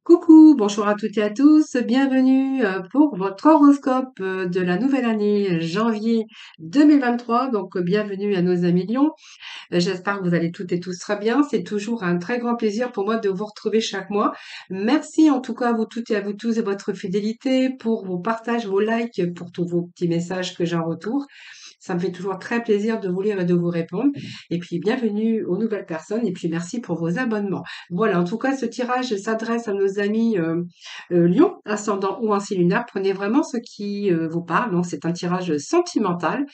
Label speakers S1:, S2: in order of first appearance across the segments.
S1: Coucou, bonjour à toutes et à tous, bienvenue pour votre horoscope de la nouvelle année janvier 2023. Donc bienvenue à nos amis Lions. J'espère que vous allez toutes et tous très bien. C'est toujours un très grand plaisir pour moi de vous retrouver chaque mois. Merci en tout cas à vous toutes et à vous tous de votre fidélité, pour vos partages, vos likes, pour tous vos petits messages que j'ai en retour. Ça me fait toujours très plaisir de vous lire et de vous répondre. Et puis, bienvenue aux nouvelles personnes. Et puis, merci pour vos abonnements. Voilà, en tout cas, ce tirage s'adresse à nos amis Lion, ascendant ou ancien lunaire. Prenez vraiment ce qui vous parle. Donc, c'est un tirage sentimental.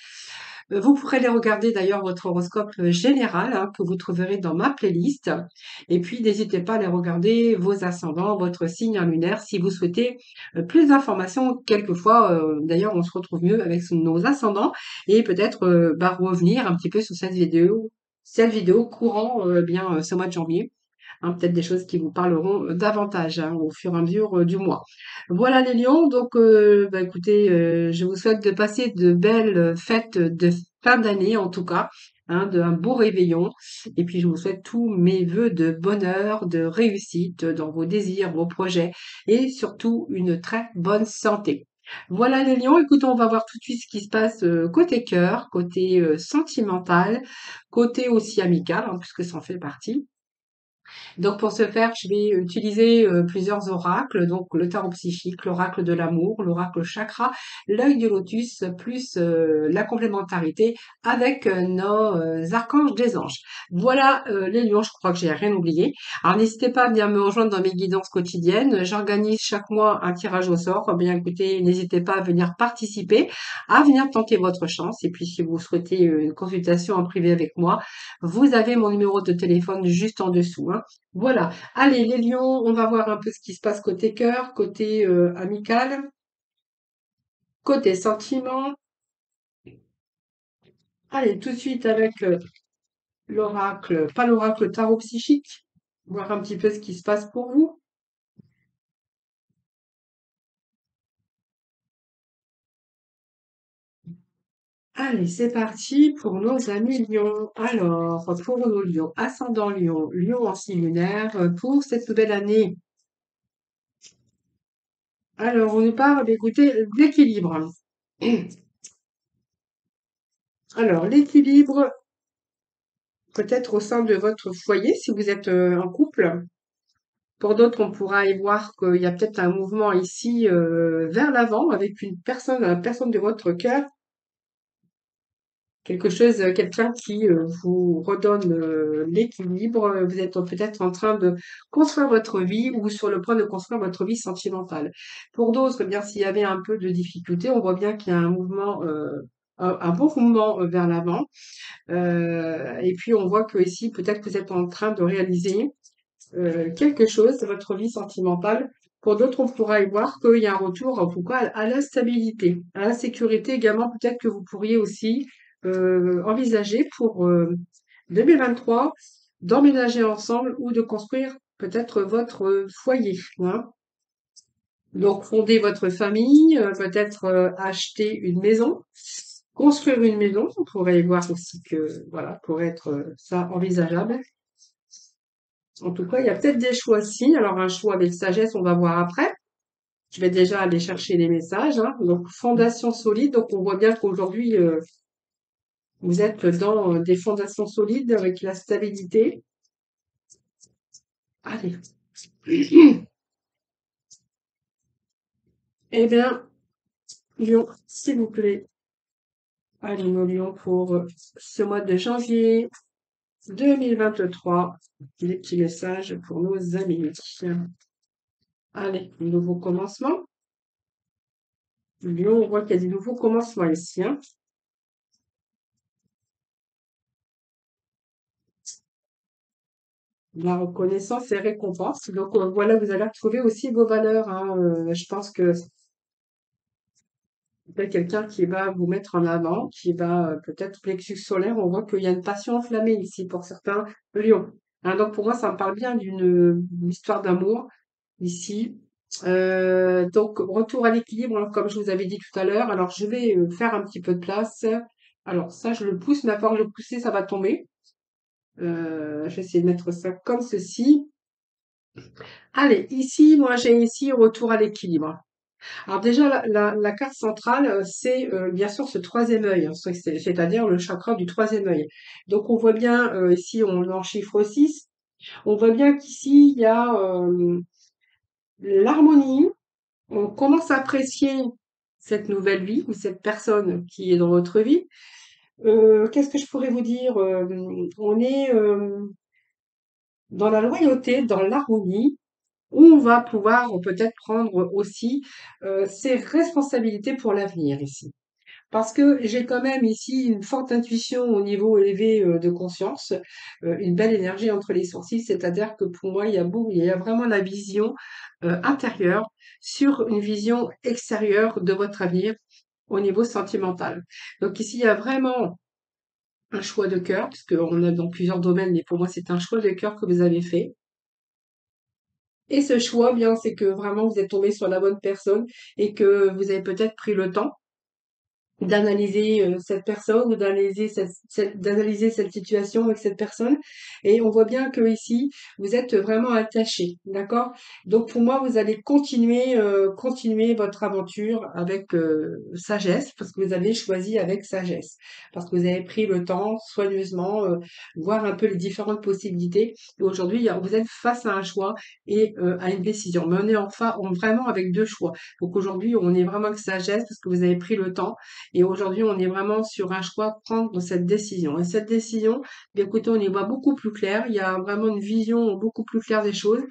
S1: Vous pourrez aller regarder d'ailleurs votre horoscope général hein, que vous trouverez dans ma playlist. Et puis, n'hésitez pas à aller regarder vos ascendants, votre signe en lunaire si vous souhaitez plus d'informations. Quelquefois, d'ailleurs, on se retrouve mieux avec nos ascendants et peut-être revenir un petit peu sur cette vidéo courant ce mois de janvier. Hein, peut-être des choses qui vous parleront davantage hein, au fur et à mesure du mois. Voilà les lions, donc écoutez, je vous souhaite de passer de belles fêtes de fin d'année en tout cas, hein, d'un beau réveillon. Et puis je vous souhaite tous mes vœux de bonheur, de réussite dans vos désirs, vos projets et surtout une très bonne santé. Voilà les lions, écoutez, on va voir tout de suite ce qui se passe côté cœur, côté sentimental, côté aussi amical, hein, puisque ça en fait partie. Donc pour ce faire, je vais utiliser plusieurs oracles, donc le tarot psychique, l'oracle de l'amour, l'oracle chakra, l'œil de lotus, plus la complémentarité avec nos archanges des anges. Voilà les lions, je crois que j'ai rien oublié. Alors n'hésitez pas à venir me rejoindre dans mes guidances quotidiennes. J'organise chaque mois un tirage au sort. Eh bien écoutez, n'hésitez pas à venir participer, à venir tenter votre chance. Et puis si vous souhaitez une consultation en privé avec moi, vous avez mon numéro de téléphone juste en dessous, hein. Voilà. Allez, les lions, on va voir un peu ce qui se passe côté cœur, côté amical, côté sentiment. Allez, tout de suite avec l'oracle, pas l'oracle tarot psychique, voir un petit peu ce qui se passe pour vous. Allez, c'est parti pour nos amis lions. Alors, pour nos lions, ascendant lion, lion en signe lunaire, pour cette nouvelle année. Alors, on nous parle, écoutez, d'équilibre. Alors, l'équilibre, peut-être au sein de votre foyer, si vous êtes en couple. Pour d'autres, on pourra y voir qu'il y a peut-être un mouvement ici vers l'avant avec la personne de votre cœur, quelque chose, quelqu'un qui vous redonne l'équilibre. Vous êtes peut-être en train de construire votre vie ou sur le point de construire votre vie sentimentale. Pour d'autres, eh bien, s'il y avait un peu de difficulté, on voit bien qu'il y a un mouvement, un bon mouvement vers l'avant. Et puis, on voit que ici, peut-être que vous êtes en train de réaliser quelque chose de votre vie sentimentale. Pour d'autres, on pourra y voir qu'il y a un retour, en tout cas, à la stabilité, à la sécurité également. Peut-être que vous pourriez aussi envisager pour 2023 d'emménager ensemble ou de construire peut-être votre foyer, hein. Donc, fonder votre famille, peut-être acheter une maison, construire une maison. On pourrait y voir aussi que, voilà, pourrait être ça envisageable. En tout cas, il y a peut-être des choix ci. Alors, un choix avec sagesse, on va voir après. Je vais déjà aller chercher les messages, hein. Donc, fondation solide. Donc, on voit bien qu'aujourd'hui, vous êtes dans des fondations solides avec la stabilité. Allez. Eh bien, Lyon, s'il vous plaît. Allez, nos lions, pour ce mois de janvier 2023. Des petits messages pour nos amis. Allez, nouveau commencement. Lyon, on voit qu'il y a des nouveaux commencements ici, hein. La reconnaissance et récompense. Donc voilà, vous allez retrouver aussi vos valeurs, hein. Je pense que c'est quelqu'un qui va vous mettre en avant, qui va peut-être plexus solaire. On voit qu'il y a une passion enflammée ici pour certains lions, hein. Donc pour moi, ça me parle bien d'une histoire d'amour ici. Donc retour à l'équilibre, hein, comme je vous avais dit tout à l'heure. Alors je vais faire un petit peu de place. Alors ça, je le pousse, mais à force de le pousser, ça va tomber. Je vais essayer de mettre ça comme ceci. Allez, ici, moi j'ai ici retour à l'équilibre. Alors déjà, la carte centrale, c'est bien sûr ce troisième œil, hein, c'est-à-dire le chakra du troisième œil. Donc on voit bien, ici on est en chiffre 6, on voit bien qu'ici il y a l'harmonie, on commence à apprécier cette nouvelle vie ou cette personne qui est dans votre vie. Qu'est-ce que je pourrais vous dire? On est dans la loyauté, dans l'harmonie, où on va pouvoir peut-être prendre aussi ses responsabilités pour l'avenir ici. Parce que j'ai quand même ici une forte intuition au niveau élevé de conscience, une belle énergie entre les sourcils, c'est-à-dire que pour moi, il y a vraiment la vision intérieure sur une vision extérieure de votre avenir au niveau sentimental. Donc ici, il y a vraiment un choix de cœur, parce qu'on a dans plusieurs domaines, mais pour moi, c'est un choix de cœur que vous avez fait. Et ce choix, bien, c'est que vraiment vous êtes tombé sur la bonne personne et que vous avez peut-être pris le temps d'analyser cette personne ou d'analyser d'analyser cette situation avec cette personne. Et on voit bien que ici, vous êtes vraiment attaché, d'accord? Donc pour moi, vous allez continuer votre aventure avec sagesse, parce que vous avez choisi avec sagesse, parce que vous avez pris le temps soigneusement, voir un peu les différentes possibilités. Et aujourd'hui, vous êtes face à un choix et à une décision. Mais on est enfin vraiment avec deux choix. Donc aujourd'hui, on est vraiment avec sagesse parce que vous avez pris le temps et aujourd'hui, on est vraiment sur un choix, prendre cette décision. Et cette décision, bien écoutez, on y voit beaucoup plus clair. Il y a vraiment une vision beaucoup plus claire des choses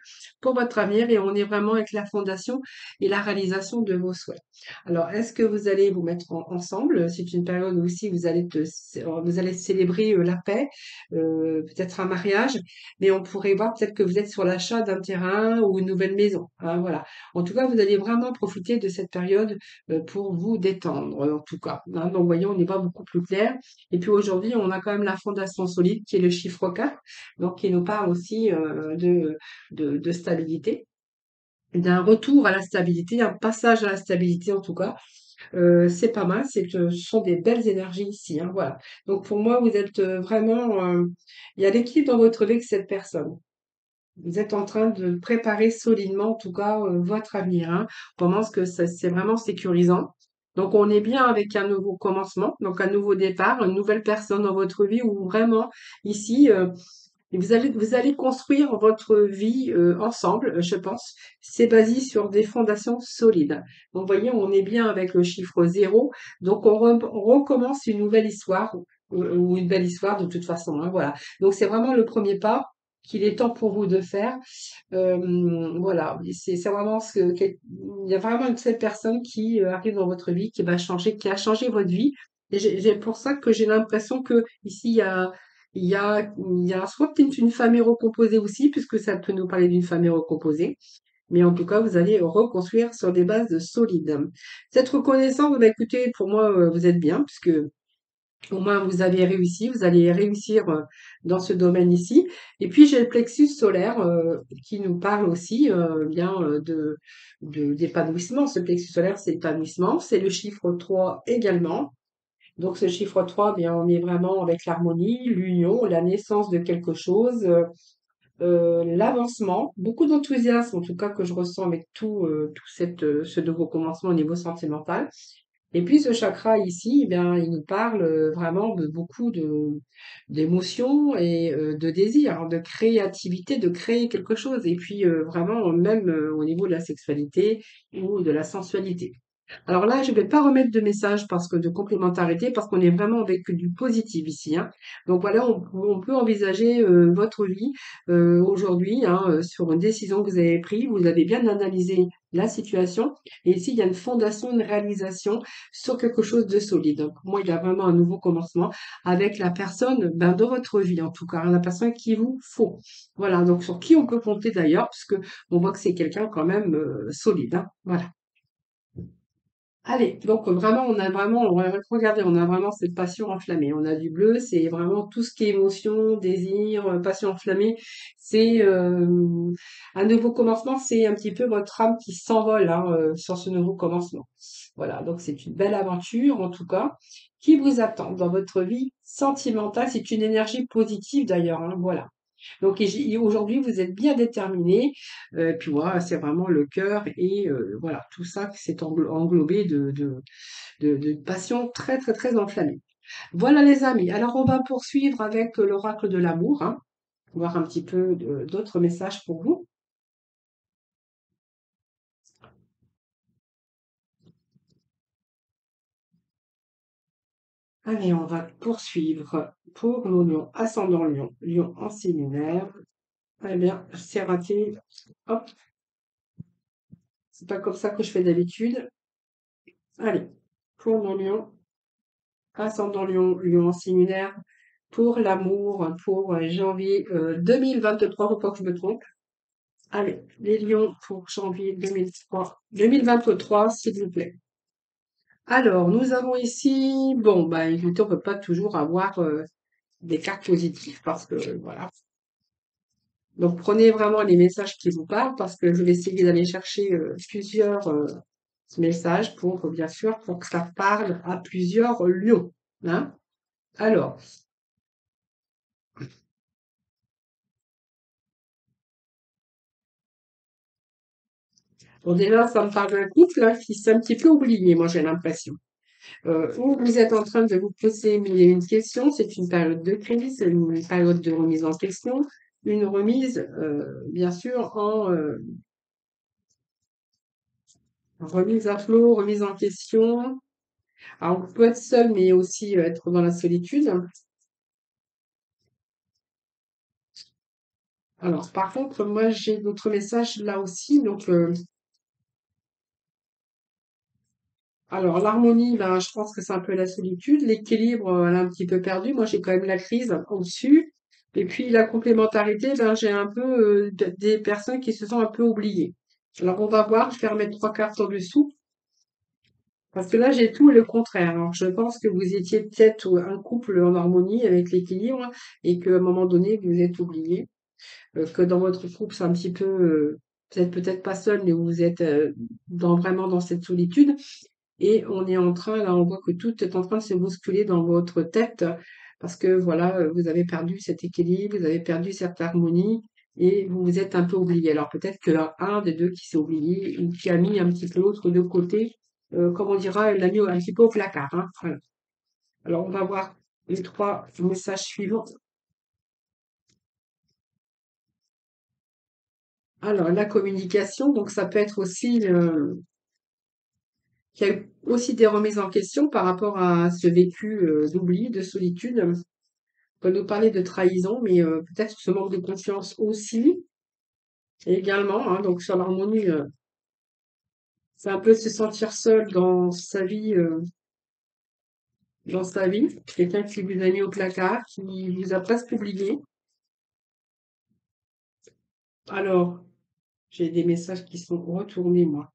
S1: pour votre avenir et on est vraiment avec la fondation et la réalisation de vos souhaits. Alors, est-ce que vous allez vous mettre ensemble? C'est une période où aussi vous allez célébrer la paix, peut-être un mariage, mais on pourrait voir peut-être que vous êtes sur l'achat d'un terrain ou une nouvelle maison, hein, voilà. En tout cas, vous allez vraiment profiter de cette période pour vous détendre, en tout cas, hein. Donc, voyons, on y voit beaucoup plus clair. Et puis aujourd'hui, on a quand même la fondation solide qui est le chiffre 4, donc qui nous parle aussi de stabilité, d'un retour à la stabilité, un passage à la stabilité en tout cas. C'est pas mal, ce sont des belles énergies ici, hein, voilà. Donc pour moi, vous êtes vraiment, il y a l'équilibre dans votre vie avec cette personne. Vous êtes en train de préparer solidement, en tout cas, votre avenir, hein. On pense que c'est vraiment sécurisant. Donc, on est bien avec un nouveau commencement, donc un nouveau départ, une nouvelle personne dans votre vie où vraiment, ici, vous allez construire votre vie ensemble, je pense. C'est basé sur des fondations solides. Donc, vous voyez, on est bien avec le chiffre 0. Donc, on recommence une nouvelle histoire ou une belle histoire de toute façon, hein, voilà. Donc, c'est vraiment le premier pas qu'il est temps pour vous de faire. Voilà, c'est vraiment il y a vraiment une seule personne qui arrive dans votre vie, qui va changer, qui a changé votre vie. Et pour ça que j'ai l'impression que ici, il y a soit peut-être une famille recomposée aussi, puisque ça peut nous parler d'une famille recomposée. Mais en tout cas, vous allez reconstruire sur des bases solides. Cette reconnaissance, bah, écoutez, pour moi, vous êtes bien, puisque au moins vous avez réussi, vous allez réussir dans ce domaine ici. Et puis j'ai le plexus solaire qui nous parle aussi bien d'épanouissement. Ce plexus solaire, c'est l'épanouissement, c'est le chiffre 3 également. Donc ce chiffre 3, bien, on est vraiment avec l'harmonie, l'union, la naissance de quelque chose, l'avancement, beaucoup d'enthousiasme en tout cas que je ressens avec ce nouveau commencement au niveau sentimental. Et puis ce chakra ici, eh bien, il nous parle vraiment de beaucoup d'émotions et de désirs, hein, de créativité, de créer quelque chose. Et puis vraiment même au niveau de la sexualité ou de la sensualité. Alors là, je vais pas remettre de message parce que de complémentarité, parce qu'on est vraiment avec du positif ici, hein. Donc voilà, on peut envisager votre vie aujourd'hui hein, sur une décision que vous avez prise. Vous avez bien analysé la situation. Et ici, il y a une fondation, une réalisation sur quelque chose de solide. Donc, pour moi, il y a vraiment un nouveau commencement avec la personne ben, de votre vie, en tout cas, hein, la personne qu'il vous faut. Voilà, donc sur qui on peut compter d'ailleurs, puisque on voit que c'est quelqu'un quand même solide, hein. Voilà. Allez, donc vraiment, regardez, on a vraiment cette passion enflammée. On a du bleu, c'est vraiment tout ce qui est émotion, désir, passion enflammée. C'est un nouveau commencement, c'est un petit peu votre âme qui s'envole hein, sur ce nouveau commencement. Voilà, donc c'est une belle aventure en tout cas qui vous attend dans votre vie sentimentale. C'est une énergie positive d'ailleurs, hein, voilà. Donc aujourd'hui, vous êtes bien déterminé. Puis voilà, c'est vraiment le cœur et voilà, tout ça qui s'est englobé de passion très, très, très enflammée. Voilà les amis. Alors on va poursuivre avec l'oracle de l'amour, hein, voir un petit peu d'autres messages pour vous. Allez, on va poursuivre pour nos lions, ascendant lion, lion en signe lunaire. Eh bien, c'est raté. Hop, c'est pas comme ça que je fais d'habitude. Allez, pour nos lions, ascendant lion, lion en signe lunaire, pour l'amour, pour janvier 2023, faut pas que je me trompe. Allez, les lions pour janvier 2023, s'il vous plaît. Alors, nous avons ici, bon, bah, écoutez, on peut pas toujours avoir des cartes positives parce que, voilà. Donc, prenez vraiment les messages qui vous parlent parce que je vais essayer d'aller chercher plusieurs messages pour, bien sûr, pour que ça parle à plusieurs lions, hein. Alors, bon, déjà, ça me parle d'un couple là, qui s'est un petit peu oublié, moi, j'ai l'impression. Où vous êtes en train de vous poser mille et une questions, c'est une période de crise, une période de remise en question, une remise, bien sûr, remise à flot, remise en question. Alors, on peut être seul, mais aussi être dans la solitude. Alors, par contre, moi, j'ai d'autres messages là aussi. Donc, alors, l'harmonie, ben, je pense que c'est un peu la solitude. L'équilibre, elle est un petit peu perdu. Moi, j'ai quand même la crise au-dessus. Et puis, la complémentarité, ben, j'ai un peu des personnes qui se sont un peu oubliées. Alors, on va voir. Je vais remettre trois cartes en dessous. Parce que là, j'ai tout le contraire. Alors, je pense que vous étiez peut-être un couple en harmonie avec l'équilibre et qu'à un moment donné, vous êtes oublié. Que dans votre couple, c'est un petit peu, peut-être pas seul, mais vous êtes vraiment dans cette solitude. Et on est en train, là, on voit que tout est en train de se bousculer dans votre tête parce que voilà, vous avez perdu cet équilibre, vous avez perdu cette harmonie et vous vous êtes un peu oublié. Alors peut-être que un des deux qui s'est oublié ou qui a mis un petit peu l'autre de côté, comme on dira, l'a mis un petit peu au placard, hein. Voilà. Alors on va voir les trois messages suivants. Alors la communication, donc ça peut être aussi qu'il y a eu aussi des remises en question par rapport à ce vécu d'oubli, de solitude. On peut nous parler de trahison, mais peut-être ce manque de confiance aussi, également, hein. Donc sur l'harmonie, c'est un peu se sentir seul dans sa vie. Quelqu'un qui vous a mis au placard, qui vous a presque oublié. Alors, j'ai des messages qui sont retournés, moi.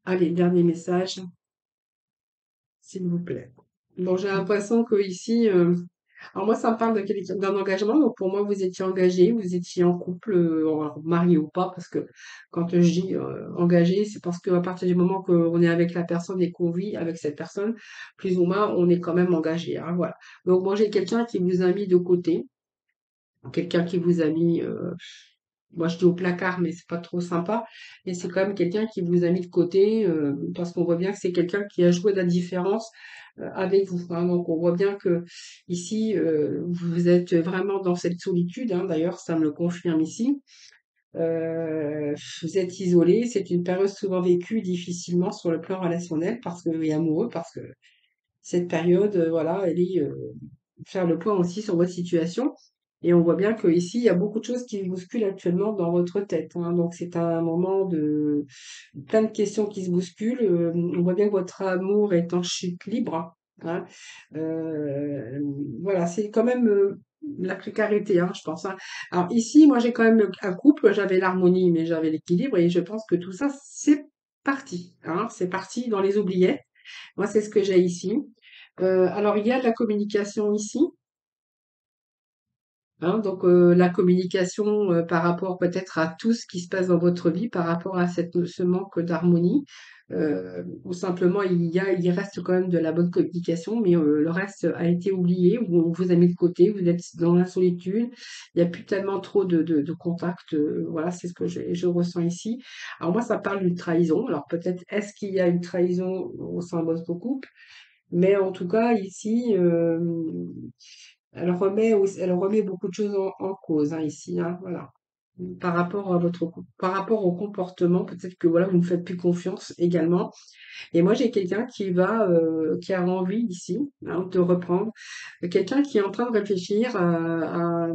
S1: Allez, dernier message, s'il vous plaît. Bon, j'ai l'impression que ici, alors moi, ça me parle d'un engagement. Donc pour moi, vous étiez engagé, vous étiez en couple, alors marié ou pas, parce que quand je dis engagé, c'est parce qu'à partir du moment qu'on est avec la personne et qu'on vit avec cette personne, plus ou moins, on est quand même engagé, hein, voilà. Donc moi, j'ai quelqu'un qui vous a mis de côté, quelqu'un qui vous a mis, moi je dis au placard, mais c'est pas trop sympa, mais c'est quand même quelqu'un qui vous a mis de côté, parce qu'on voit bien que c'est quelqu'un qui a joué de la différence avec vous, hein. Donc on voit bien que ici, vous êtes vraiment dans cette solitude, hein. D'ailleurs, ça me le confirme ici. Vous êtes isolé, c'est une période souvent vécue difficilement sur le plan relationnel parce que, et amoureux, parce que cette période, voilà, elle est faire le point aussi sur votre situation. Et on voit bien que ici, il y a beaucoup de choses qui bousculent actuellement dans votre tête, hein. Donc c'est un moment de plein de questions qui se bousculent. On voit bien que votre amour est en chute libre, hein. Euh, voilà, c'est quand même la précarité, hein, je pense, hein. Alors ici, moi j'ai quand même un couple, j'avais l'harmonie, mais j'avais l'équilibre, et je pense que tout ça, c'est parti, hein, c'est parti dans les oubliettes. Moi, c'est ce que j'ai ici. Alors, il y a de la communication ici. hein. Donc, la communication, par rapport peut-être à tout ce qui se passe dans votre vie, par rapport à ce manque d'harmonie, ou simplement il reste quand même de la bonne communication, mais, le reste a été oublié ou on vous a mis de côté, vous êtes dans la solitude, il y a plus tellement trop de contacts, voilà, c'est ce que je ressens ici. Alors moi, ça parle d'une trahison. Alors peut-être, est-ce qu'il y a une trahison au sein de votre couple? Mais en tout cas, ici, elle remet beaucoup de choses en cause, hein, ici, hein, voilà. Par rapport à votre couple, par rapport au comportement, peut-être que voilà, vous ne faites plus confiance également. Et moi, j'ai quelqu'un qui a envie ici, hein, de reprendre. Quelqu'un qui est en train de réfléchir à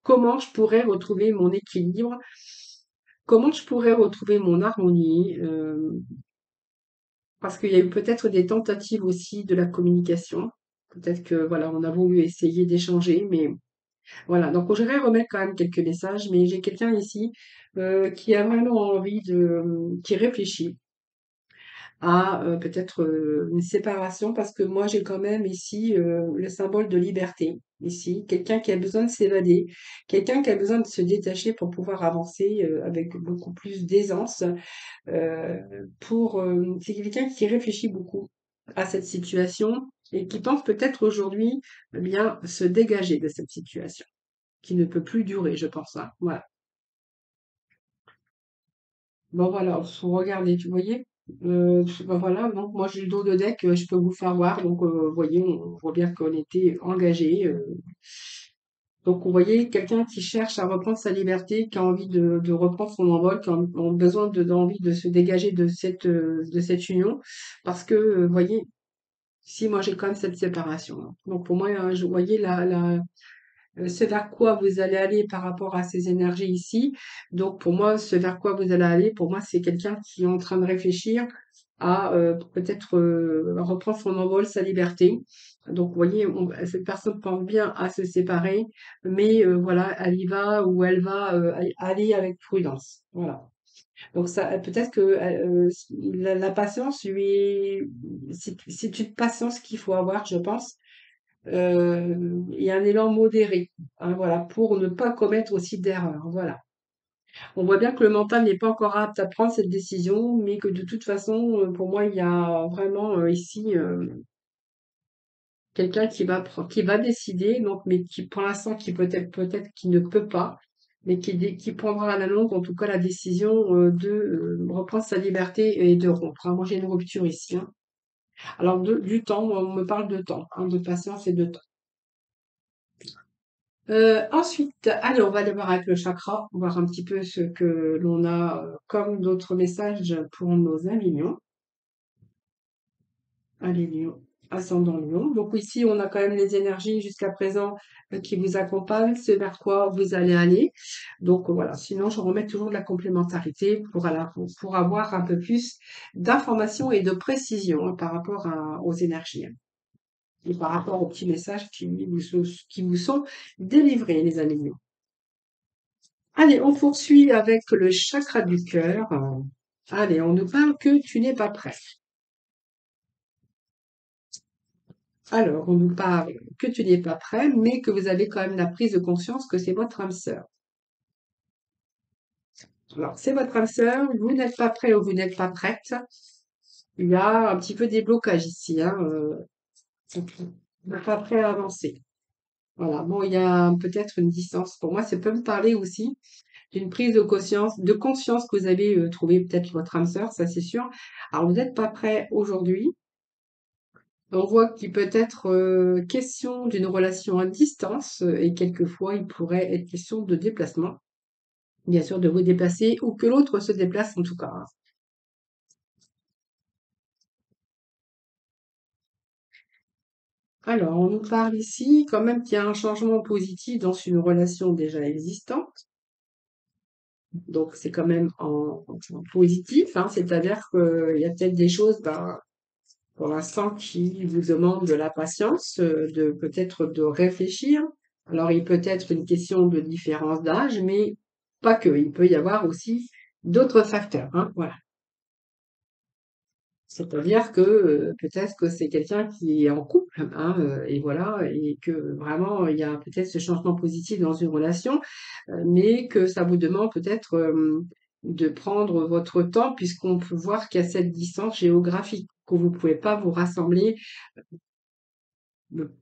S1: comment je pourrais retrouver mon équilibre, comment je pourrais retrouver mon harmonie, parce qu'il y a eu peut-être des tentatives aussi de la communication. Peut-être que voilà, on a voulu essayer d'échanger, mais voilà. Donc j'aimerais remettre quand même quelques messages, mais j'ai quelqu'un ici qui a vraiment envie qui réfléchit à peut-être une séparation, parce que moi j'ai quand même ici le symbole de liberté. Ici, quelqu'un qui a besoin de s'évader, quelqu'un qui a besoin de se détacher pour pouvoir avancer avec beaucoup plus d'aisance. C'est quelqu'un qui réfléchit beaucoup à cette situation et qui pense peut-être aujourd'hui, eh bien, se dégager de cette situation qui ne peut plus durer, je pense, hein. Voilà. Bon, voilà, faut regarder, tu voyez? Ben voilà, donc moi j'ai le dos de deck, je peux vous faire voir. Donc, vous voyez, on voit bien qu'on était engagés. Donc, vous voyez, quelqu'un qui cherche à reprendre sa liberté, qui a envie de reprendre son envol, qui a besoin d'envie de se dégager de cette union. Parce que, vous voyez, si moi j'ai quand même cette séparation, hein. Donc pour moi, je voyais ce vers quoi vous allez aller par rapport à ces énergies ici. Donc pour moi, ce vers quoi vous allez aller, pour moi, c'est quelqu'un qui est en train de réfléchir à peut-être reprendre son envol, sa liberté. Donc vous voyez, cette personne pense bien à se séparer, mais voilà, elle y va ou elle va aller avec prudence. Voilà. Donc ça, peut-être que la patience c'est une patience qu'il faut avoir, je pense, et un élan modéré, hein, voilà, pour ne pas commettre aussi d'erreurs. Voilà. On voit bien que le mental n'est pas encore apte à prendre cette décision, mais que de toute façon, pour moi, il y a vraiment ici quelqu'un qui va décider, donc, mais qui pour l'instant, qui peut-être qui ne peut pas, mais qui prendra à la longue, en tout cas, la décision de reprendre sa liberté et de rompre, hein. Moi, j'ai une rupture ici, hein. Alors, du temps, on me parle de temps, hein, de patience et de temps. Ensuite, allez, on va aller voir avec le chakra, voir un petit peu ce que l'on a comme d'autres messages pour nos amis lions. Allez, lion, ascendant lion. Donc ici, on a quand même les énergies jusqu'à présent qui vous accompagnent, c'est vers quoi vous allez aller. Donc voilà, sinon, je remets toujours de la complémentarité pour avoir un peu plus d'informations et de précision, hein, par rapport aux énergies, hein, et par rapport aux petits messages qui vous sont délivrés, les amis lions. Allez, on poursuit avec le chakra du cœur. Allez, on nous parle que tu n'es pas prêt. Alors, on nous parle que tu n'es pas prêt, mais que vous avez quand même la prise de conscience que c'est votre âme sœur. Alors, c'est votre âme sœur, vous n'êtes pas prêt ou vous n'êtes pas prête. Il y a un petit peu des blocages ici, hein. Vous n'êtes pas prêt à avancer. Voilà. Bon, il y a peut-être une distance. Pour moi, ça peut me parler aussi d'une prise de conscience que vous avez trouvé peut-être votre âme sœur, ça c'est sûr. Alors, vous n'êtes pas prêt aujourd'hui. On voit qu'il peut être question d'une relation à distance et quelquefois il pourrait être question de déplacement. Bien sûr, de vous déplacer ou que l'autre se déplace en tout cas, hein. Alors, on nous parle ici quand même qu'il y a un changement positif dans une relation déjà existante. Donc, c'est quand même en positif, hein. C'est-à-dire qu'il y a peut-être des choses, ben, pour l'instant, qui vous demandent de la patience, de peut-être de réfléchir. Alors, il peut être une question de différence d'âge, mais pas que. Il peut y avoir aussi d'autres facteurs, hein, voilà. C'est-à-dire que peut-être que c'est quelqu'un qui est en couple, hein, et voilà, et que vraiment il y a peut-être ce changement positif dans une relation, mais que ça vous demande peut-être de prendre votre temps, puisqu'on peut voir qu'il y a cette distance géographique, que vous pouvez pas vous rassembler le-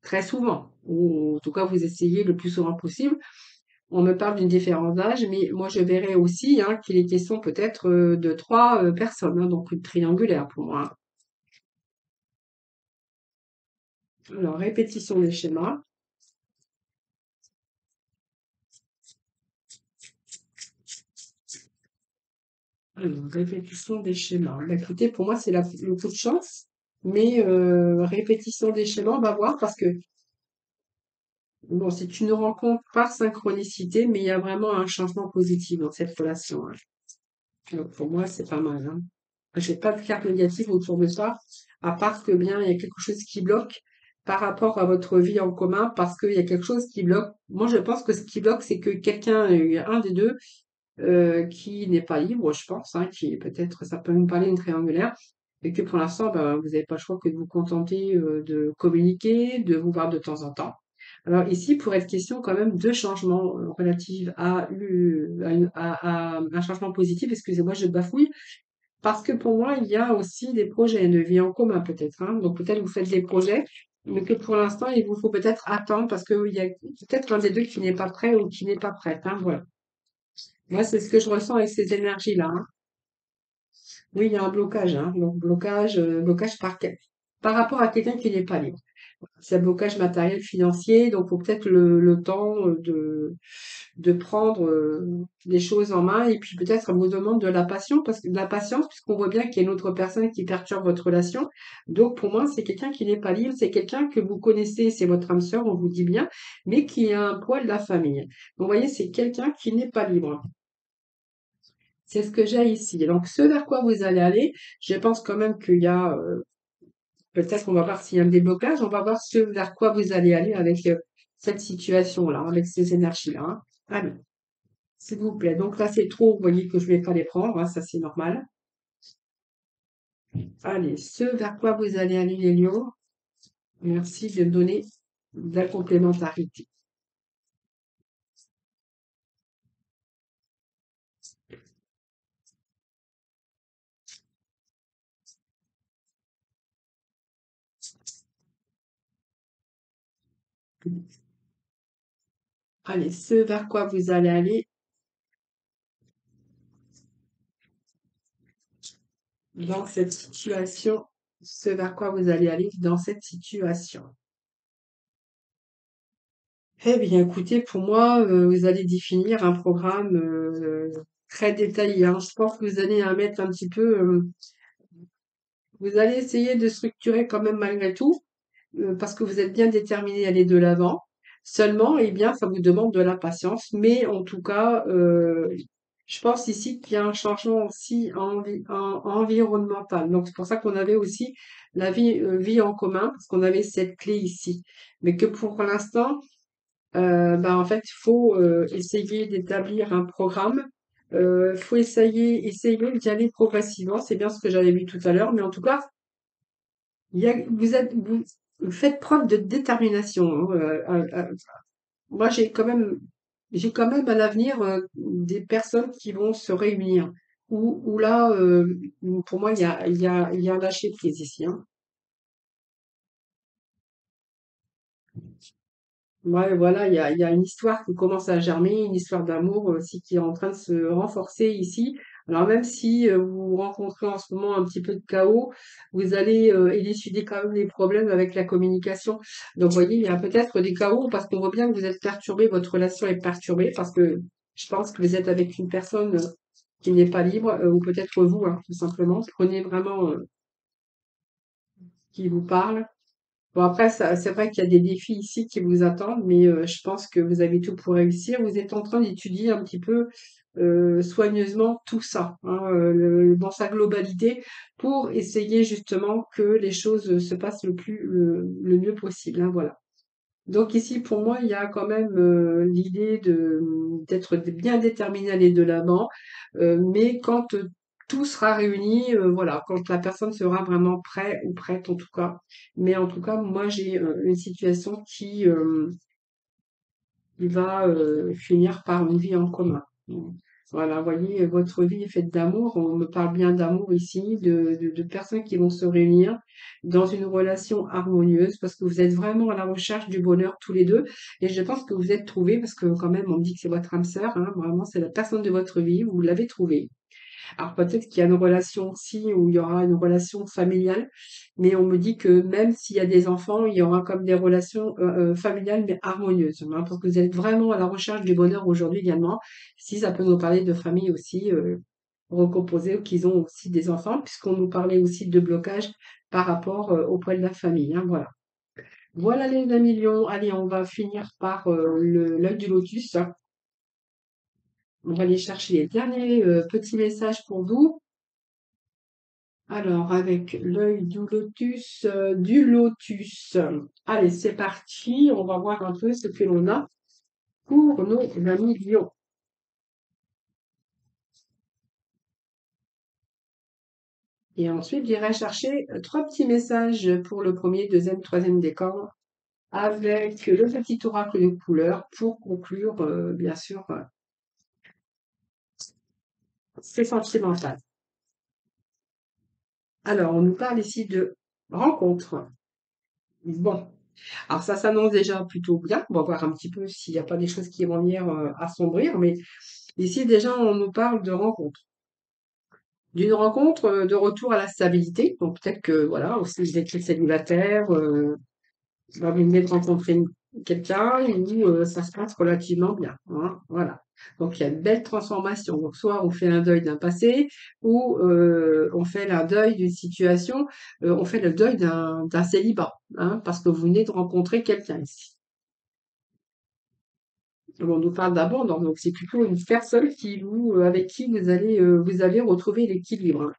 S1: très souvent, ou en tout cas vous essayez le plus souvent possible. On me parle d'une différence d'âge, mais moi je verrais aussi hein, qu'il est question peut-être de trois personnes, hein, donc une triangulaire pour moi, hein. Alors, répétition des schémas. Alors, répétition des schémas. Bah, écoutez, pour moi, c'est le coup de chance. Mais répétition des schémas, on va voir parce que bon, c'est une rencontre par synchronicité, mais il y a vraiment un changement positif dans cette relation, hein. Donc, pour moi, c'est pas mal, hein. J'ai pas de carte négative autour de ça, à part que bien, il y a quelque chose qui bloque par rapport à votre vie en commun, parce qu'il y a quelque chose qui bloque. Moi, je pense que ce qui bloque, c'est que quelqu'un, un des deux, qui n'est pas libre, je pense, hein, qui est peut-être, ça peut même parler d'une triangulaire, et que pour l'instant, ben, vous n'avez pas le choix que de vous contenter de communiquer, de vous voir de temps en temps. Alors ici, pour être question quand même de changements relatifs à un changement positif, excusez-moi, je bafouille, parce que pour moi, il y a aussi des projets de vie en commun peut-être, hein. Donc peut-être vous faites des projets, mais que pour l'instant, il vous faut peut-être attendre parce qu'il y a peut-être l'un des deux qui n'est pas prêt ou qui n'est pas prête, hein, voilà. Moi, c'est ce que je ressens avec ces énergies-là, hein. Oui, il y a un blocage, hein. Donc, blocage par rapport à quelqu'un qui n'est pas libre. C'est un blocage matériel, financier, donc faut peut-être le temps de prendre les choses en main et puis peut-être on vous demande de la patience, puisqu'on voit bien qu'il y a une autre personne qui perturbe votre relation. Donc, pour moi, c'est quelqu'un qui n'est pas libre, c'est quelqu'un que vous connaissez, c'est votre âme sœur, on vous dit bien, mais qui est un poids de la famille. Donc, vous voyez, c'est quelqu'un qui n'est pas libre. C'est ce que j'ai ici. Donc, ce vers quoi vous allez aller, je pense quand même qu'il y a, peut-être qu'on va voir s'il y a un déblocage, on va voir ce vers quoi vous allez aller avec cette situation-là, avec ces énergies-là, hein. Allez, s'il vous plaît. Donc là, c'est trop, vous voyez que je vais pas les prendre, hein, ça c'est normal. Allez, ce vers quoi vous allez aller, les lions. Merci de me donner de la complémentarité. Allez, ce vers quoi vous allez aller dans cette situation, ce vers quoi vous allez aller dans cette situation. Eh bien, écoutez, pour moi, vous allez définir un programme très détaillé, hein. Je pense que vous allez mettre un petit peu, vous allez essayer de structurer quand même malgré tout, parce que vous êtes bien déterminé à aller de l'avant. Seulement, eh bien, ça vous demande de la patience, mais en tout cas, je pense ici qu'il y a un changement aussi environnemental. Donc, c'est pour ça qu'on avait aussi la vie en commun, parce qu'on avait cette clé ici. Mais que pour l'instant, bah, en fait, il faut essayer d'établir un programme. Faut essayer d'y aller progressivement. C'est bien ce que j'avais vu tout à l'heure, mais en tout cas, vous faites preuve de détermination, hein. Moi, j'ai quand même à l'avenir des personnes qui vont se réunir. Où là, pour moi, il y a un lâcher prise ici, hein. Ouais, voilà, il y a une histoire qui commence à germer, une histoire d'amour aussi qui est en train de se renforcer ici. Alors même si vous rencontrez en ce moment un petit peu de chaos, vous allez élucider quand même les problèmes avec la communication. Donc, vous voyez, il y a peut-être des chaos parce qu'on voit bien que vous êtes perturbé, votre relation est perturbée parce que je pense que vous êtes avec une personne qui n'est pas libre, ou peut-être vous, hein, tout simplement. Prenez vraiment qui vous parle. Bon après ça c'est vrai qu'il y a des défis ici qui vous attendent, mais je pense que vous avez tout pour réussir. Vous êtes en train d'étudier un petit peu, soigneusement tout ça, hein, dans sa globalité pour essayer justement que les choses, se passent le mieux possible, hein, voilà. Donc ici pour moi, il y a quand même, l'idée d'être bien déterminé à aller de l'avant, mais quand tout sera réuni, voilà, quand la personne sera vraiment prêt ou prête en tout cas. Mais en tout cas, moi j'ai, une situation qui va finir par une vie en commun. Voilà, vous voyez, votre vie est faite d'amour. On me parle bien d'amour ici, de personnes qui vont se réunir dans une relation harmonieuse parce que vous êtes vraiment à la recherche du bonheur tous les deux. Et je pense que vous êtes trouvés parce que quand même, on me dit que c'est votre âme sœur, hein, vraiment, c'est la personne de votre vie, vous l'avez trouvée. Alors peut-être qu'il y a une relation aussi où il y aura une relation familiale, mais on me dit que même s'il y a des enfants, il y aura comme des relations familiales mais harmonieuses, hein, parce que vous êtes vraiment à la recherche du bonheur aujourd'hui également. Si ça peut nous parler de famille aussi recomposée ou qu'ils ont aussi des enfants, puisqu'on nous parlait aussi de blocage par rapport au poids de la famille, hein, voilà. Voilà les amis lions. Allez, on va finir par l'œil du lotus, hein. On va aller chercher les derniers petits messages pour vous. Alors, avec l'œil du lotus. Allez, c'est parti. On va voir un peu ce que l'on a pour nos amis lions. Et ensuite, j'irai chercher trois petits messages pour le premier, deuxième, troisième décan avec le petit oracle de couleur pour conclure, bien sûr, c'est sentimental. Alors, on nous parle ici de rencontre. Bon, alors ça s'annonce déjà plutôt bien. On va voir un petit peu s'il n'y a pas des choses qui vont venir assombrir, mais ici déjà on nous parle de rencontre. D'une rencontre de retour à la stabilité. Donc peut-être que voilà, aussi vous êtes célibataire, bah, vous venez de rencontrer quelqu'un où ça se passe relativement bien, hein, voilà. Donc il y a une belle transformation. Donc soit on fait un deuil d'un passé, ou on fait un deuil d'une situation, on fait le deuil d'un célibat, hein, parce que vous venez de rencontrer quelqu'un ici. On nous parle d'abondance, donc c'est plutôt une personne avec qui vous allez retrouver l'équilibre, hein.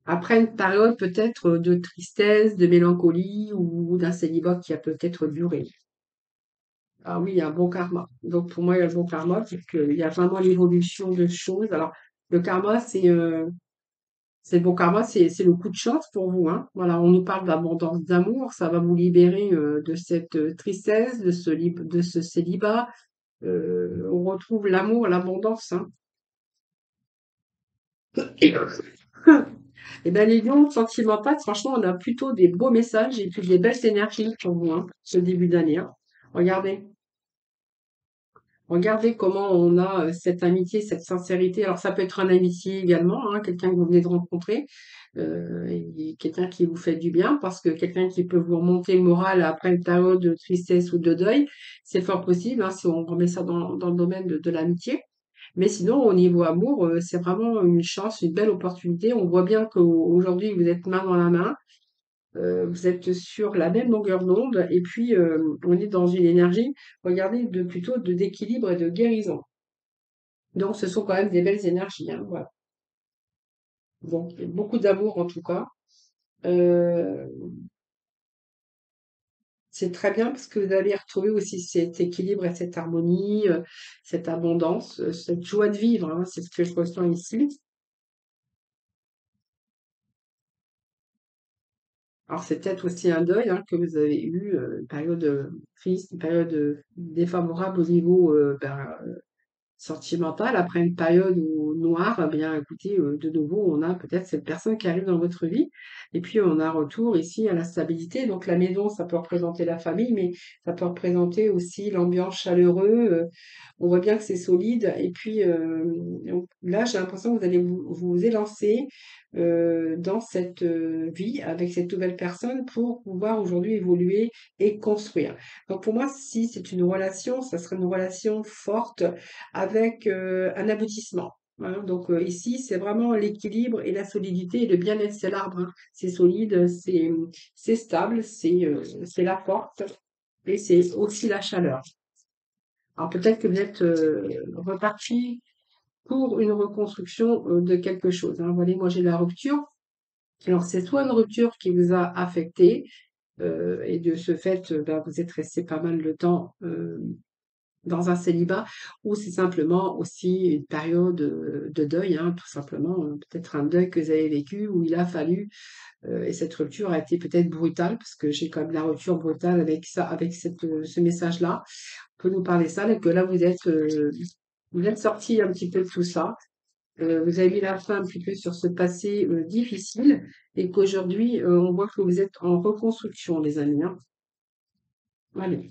S1: Après une période peut-être de tristesse, de mélancolie ou d'un célibat qui a peut-être duré. Ah oui, il y a un bon karma. Donc pour moi, il y a le bon karma, puisqu'il y a vraiment l'évolution de choses. Alors, le karma, c'est le bon karma, c'est le coup de chance pour vous, hein. Voilà, on nous parle d'abondance d'amour, ça va vous libérer de cette tristesse, de ce célibat. On retrouve l'amour, l'abondance, hein. Et bien, les lions sentimentaux, franchement, on a plutôt des beaux messages et puis des belles énergies pour vous, hein, ce début d'année, hein. Regardez. Regardez comment on a cette amitié, cette sincérité. Alors, ça peut être un amitié également, hein, quelqu'un que vous venez de rencontrer, et quelqu'un qui vous fait du bien, parce que quelqu'un qui peut vous remonter le moral après une période de tristesse ou de deuil, c'est fort possible, hein, si on remet ça dans le domaine de l'amitié. Mais sinon, au niveau amour, c'est vraiment une chance, une belle opportunité. On voit bien qu'aujourd'hui, vous êtes main dans la main, vous êtes sur la même longueur d'onde et puis, on est dans une énergie, regardez, plutôt d'équilibre et de guérison. Donc ce sont quand même des belles énergies, hein, voilà. Donc beaucoup d'amour en tout cas. Heu, c'est très bien parce que vous allez retrouver aussi cet équilibre et cette harmonie, cette abondance, cette joie de vivre, hein, c'est ce que je ressens ici. Alors c'est peut-être aussi un deuil, hein, que vous avez eu, une période, triste, une période, défavorable au niveau, sentimentale, après une période noire, eh bien écoutez, de nouveau, on a peut-être cette personne qui arrive dans votre vie et puis on a retour ici à la stabilité. Donc la maison, ça peut représenter la famille, mais ça peut représenter aussi l'ambiance chaleureuse. On voit bien que c'est solide et puis, donc là, j'ai l'impression que vous allez vous élancer, dans cette, vie avec cette nouvelle personne pour pouvoir aujourd'hui évoluer et construire. Donc pour moi, si c'est une relation, ça serait une relation forte avec, un aboutissement, hein. Donc, ici, c'est vraiment l'équilibre et la solidité et le bien-être, c'est l'arbre, hein. C'est solide, c'est stable, c'est la force et c'est aussi la chaleur. Alors peut-être que vous êtes, repartis pour une reconstruction, de quelque chose, hein. Vous voyez, moi j'ai la rupture. Alors c'est soit une rupture qui vous a affecté, et de ce fait, bah, vous êtes resté pas mal de temps, dans un célibat ou c'est simplement aussi une période de deuil, hein, tout simplement, peut-être un deuil que vous avez vécu où il a fallu, et cette rupture a été peut-être brutale, parce que j'ai quand même la rupture brutale avec ça, avec ce message-là. On peut nous parler ça, et que là vous êtes sorti un petit peu de tout ça. Vous avez mis la fin un petit peu sur ce passé difficile et qu'aujourd'hui, on voit que vous êtes en reconstruction, les amis, hein. Allez,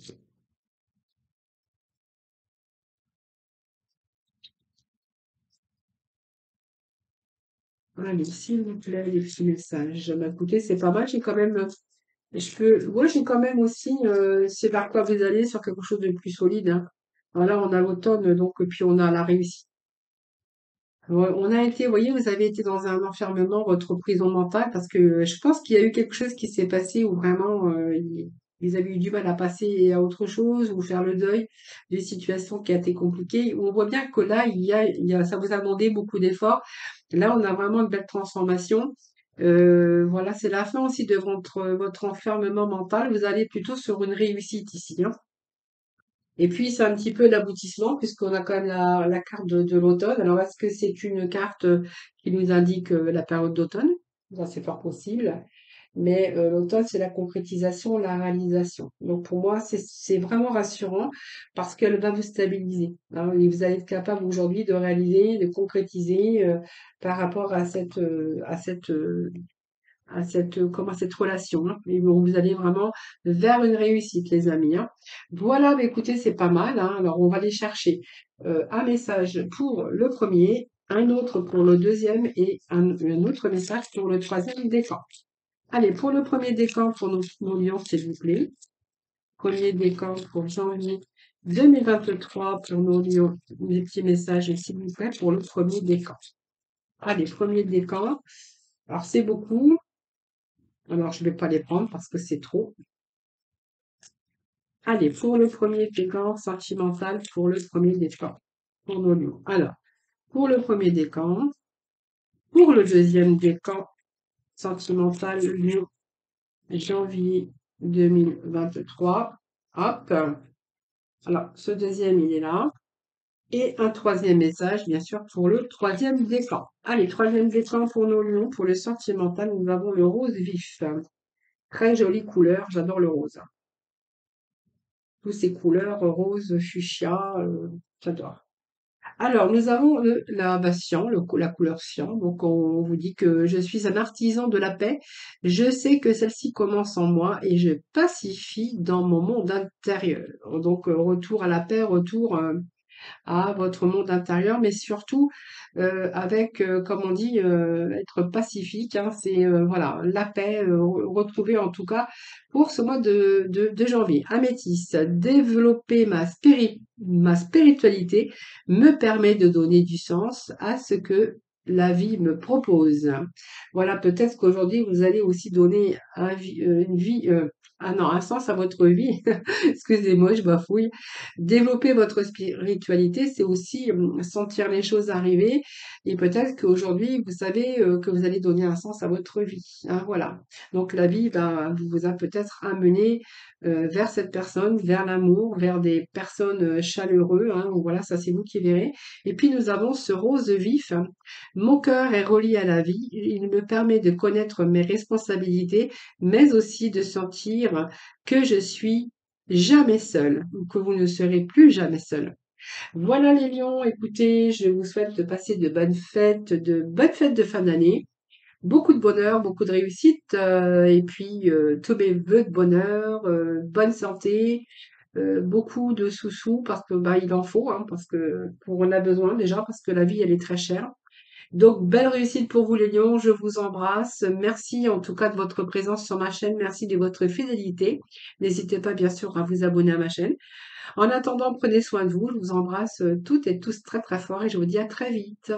S1: allez, s'il vous plaît, les petits messages. Bah, écoutez, c'est pas mal. J'ai quand même, moi, j'ai quand même aussi, c'est vers quoi vous allez sur quelque chose de plus solide, hein. Alors là, on a l'automne, donc, et puis on a la réussite. Ouais, on a été, vous voyez, vous avez été dans un enfermement, votre prison mentale, parce que je pense qu'il y a eu quelque chose qui s'est passé où vraiment ils avaient eu du mal à passer à autre chose ou faire le deuil d'une situation qui a été compliquée. On voit bien que là, ça vous a demandé beaucoup d'efforts. Là, on a vraiment une belle transformation. Voilà, c'est la fin aussi de votre enfermement mental. Vous allez plutôt sur une réussite ici, hein. Et puis, c'est un petit peu l'aboutissement, puisqu'on a quand même la carte de l'automne. Alors, est-ce que c'est une carte qui nous indique la période d'automne? Ça, c'est fort possible. Mais l'automne, c'est la concrétisation, la réalisation. Donc, pour moi, c'est vraiment rassurant parce qu'elle va vous stabiliser, hein. Et vous allez être capable aujourd'hui de réaliser, de concrétiser par rapport à cette relation, hein. Et bon, vous allez vraiment vers une réussite, les amis, hein. Voilà, bah, écoutez, c'est pas mal, hein. Alors, on va aller chercher un message pour le premier, un autre pour le deuxième et un autre message pour le troisième décan. Allez, pour le premier décan, pour nos lions, s'il vous plaît. Premier décan pour janvier 2023 pour nos lions. Des petits messages, s'il vous plaît, pour le premier décan. Allez, premier décan. Alors, c'est beaucoup. Alors, je ne vais pas les prendre parce que c'est trop. Allez, pour le premier décan sentimental, pour le premier décan, pour nos lions. Alors, pour le premier décan, pour le deuxième décan sentimental, lion, janvier 2023. Hop. Alors, ce deuxième, il est là. Et un troisième message, bien sûr, pour le troisième décan. Allez, troisième décan pour nos lions, pour le sentimental, nous avons le rose vif. Très jolie couleur, j'adore le rose. Toutes ces couleurs, rose, fuchsia, j'adore. Alors, nous avons la bah, cyan, la couleur cyan. Donc, on vous dit que je suis un artisan de la paix. Je sais que celle-ci commence en moi et je pacifie dans mon monde intérieur. Donc, retour à la paix, retour à votre monde intérieur, mais surtout avec, comme on dit, être pacifique, hein, c'est voilà, la paix, retrouver en tout cas pour ce mois de janvier. Améthyste, développer ma spiritualité me permet de donner du sens à ce que la vie me propose. Voilà, peut-être qu'aujourd'hui, vous allez aussi donner une vie, ah non, un sens à votre vie. Excusez-moi, je bafouille. Développer votre spiritualité, c'est aussi sentir les choses arriver et peut-être qu'aujourd'hui, vous savez que vous allez donner un sens à votre vie, hein, voilà. Donc la vie vous a peut-être amené vers cette personne, vers l'amour, vers des personnes chaleureuses, hein, voilà, ça c'est vous qui verrez. Et puis nous avons ce rose vif. Mon cœur est relié à la vie. Il me permet de connaître mes responsabilités, mais aussi de sentir que je suis jamais seul, ou que vous ne serez plus jamais seul. Voilà les lions, écoutez, je vous souhaite de passer de bonnes fêtes de fin d'année, beaucoup de bonheur, beaucoup de réussite, et puis tous mes vœux de bonheur, bonne santé, beaucoup de sous-sous parce que bah il en faut, hein, parce que on a besoin déjà parce que la vie elle est très chère. Donc belle réussite pour vous les lions, je vous embrasse. Merci en tout cas de votre présence sur ma chaîne, merci de votre fidélité. N'hésitez pas bien sûr à vous abonner à ma chaîne. En attendant, prenez soin de vous. Je vous embrasse toutes et tous très très fort et je vous dis à très vite.